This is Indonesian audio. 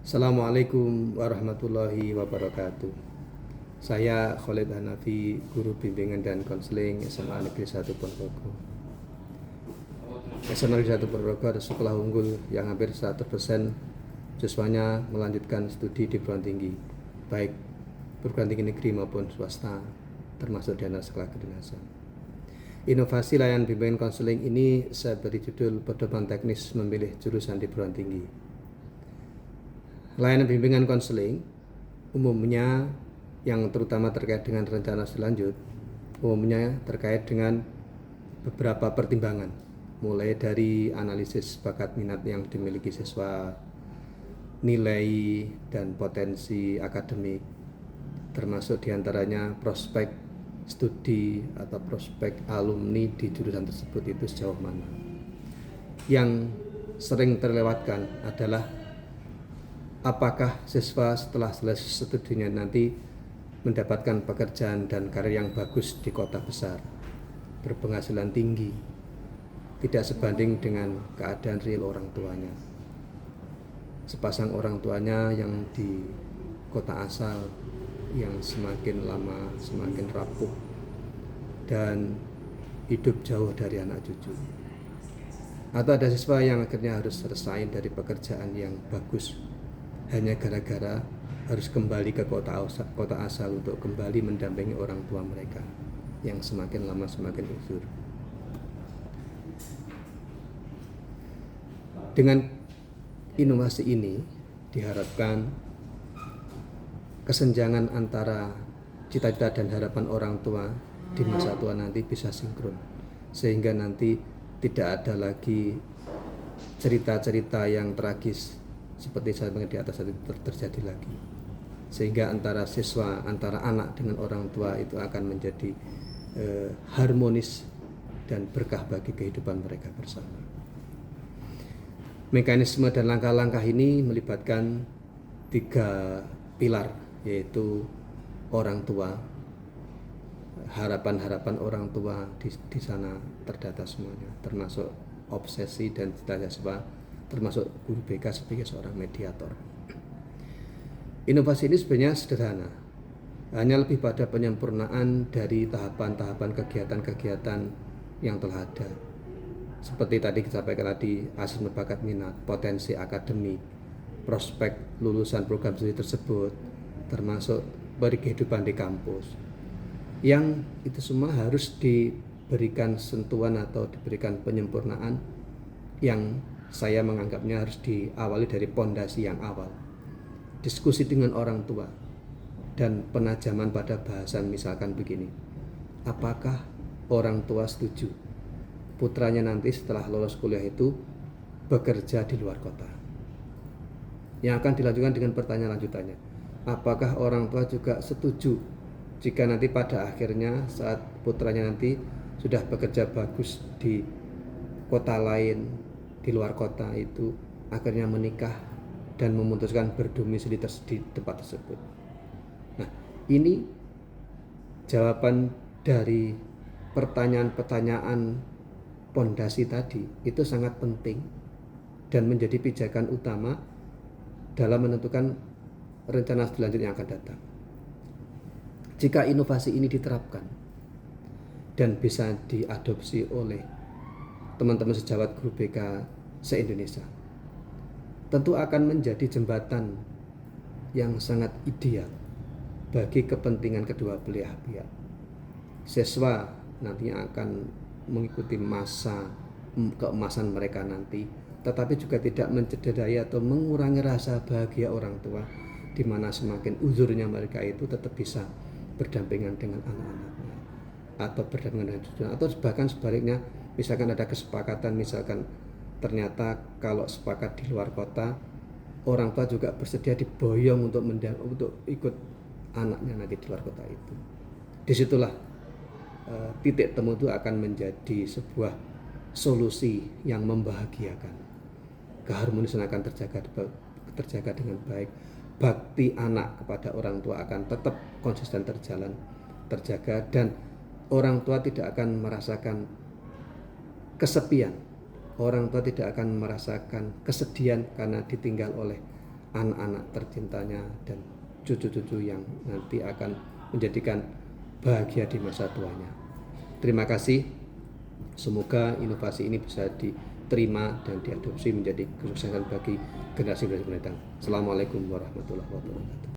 Assalamualaikum warahmatullahi wabarakatuh. Saya Khalid Hanafi, guru bimbingan dan konseling SMA Negeri 1 Ponorogo. SMA Negeri 1 Ponorogo adalah sekolah unggul yang hampir 100% siswanya melanjutkan studi di perguruan tinggi, baik perguruan tinggi negeri maupun swasta, termasuk di antara sekolah kedinasan. Inovasi layanan bimbingan konseling ini saya beri judul pedoman teknis memilih jurusan di perguruan tinggi. Layanan bimbingan konseling umumnya yang terutama terkait dengan rencana selanjut umumnya terkait dengan beberapa pertimbangan, mulai dari analisis bakat minat yang dimiliki siswa, nilai dan potensi akademik, termasuk diantaranya prospek studi atau prospek alumni di jurusan tersebut itu sejauh mana. Yang sering terlewatkan adalah apakah siswa setelah selesai studinya nanti mendapatkan pekerjaan dan karir yang bagus di kota besar, berpenghasilan tinggi, tidak sebanding dengan keadaan real orang tuanya. Sepasang orang tuanya yang di kota asal yang semakin lama semakin rapuh dan hidup jauh dari anak cucu. Atau ada siswa yang akhirnya harus resign dari pekerjaan yang bagus hanya gara-gara harus kembali ke kota asal untuk kembali mendampingi orang tua mereka yang semakin lama semakin usur. Dengan inovasi ini diharapkan kesenjangan antara cita-cita dan harapan orang tua di masa tua nanti bisa sinkron, sehingga nanti tidak ada lagi cerita-cerita yang tragis seperti saya di atas itu terjadi lagi, sehingga antara siswa, antara anak dengan orang tua itu akan menjadi harmonis dan berkah bagi kehidupan mereka bersama. Mekanisme dan langkah-langkah ini melibatkan 3 pilar, yaitu orang tua, harapan-harapan orang tua di sana terdata semuanya, termasuk obsesi dan cita-cita siswa, termasuk guru BK sebagai seorang mediator. Inovasi ini sebenarnya sederhana, hanya lebih pada penyempurnaan dari tahapan-tahapan kegiatan-kegiatan yang telah ada. Seperti tadi kita sampaikan tadi, asesmen bakat minat, potensi akademik, prospek lulusan program studi tersebut, termasuk berkehidupan di kampus. Yang itu semua harus diberikan sentuhan atau diberikan penyempurnaan yang saya menganggapnya harus diawali dari pondasi yang awal. Diskusi dengan orang tua dan penajaman pada bahasan, misalkan begini. Apakah orang tua setuju putranya nanti setelah lulus kuliah itu bekerja di luar kota? Yang akan dilanjutkan dengan pertanyaan lanjutannya. Apakah orang tua juga setuju jika nanti pada akhirnya saat putranya nanti sudah bekerja bagus di kota lain, di luar kota itu, akhirnya menikah dan memutuskan berdomisili di tempat tersebut. Nah, ini jawaban dari pertanyaan-pertanyaan pondasi tadi itu sangat penting dan menjadi pijakan utama dalam menentukan rencana selanjutnya yang akan datang. Jika inovasi ini diterapkan dan bisa diadopsi oleh teman-teman sejawat guru BK se-Indonesia, tentu akan menjadi jembatan yang sangat ideal bagi kepentingan kedua belah pihak. Siswa nantinya akan mengikuti masa keemasan mereka nanti, tetapi juga tidak mencederai atau mengurangi rasa bahagia orang tua, di mana semakin uzurnya mereka itu tetap bisa berdampingan dengan anak-anaknya atau berdampingan dengan cucunya, atau bahkan sebaliknya, misalkan ada kesepakatan, misalkan ternyata kalau sepakat di luar kota, orang tua juga bersedia diboyong untuk ikut anaknya nanti di luar kota itu. Disitulah titik temu itu akan menjadi sebuah solusi yang membahagiakan. Keharmonisan akan terjaga dengan baik. Bakti anak kepada orang tua akan tetap konsisten terjaga, dan orang tua tidak akan merasakan kesepian. Orang tua tidak akan merasakan kesedihan karena ditinggal oleh anak-anak tercintanya dan cucu-cucu yang nanti akan menjadikan bahagia di masa tuanya. Terima kasih. Semoga inovasi ini bisa diterima dan diadopsi menjadi kesuksesan bagi generasi mendatang. Assalamualaikum warahmatullahi wabarakatuh.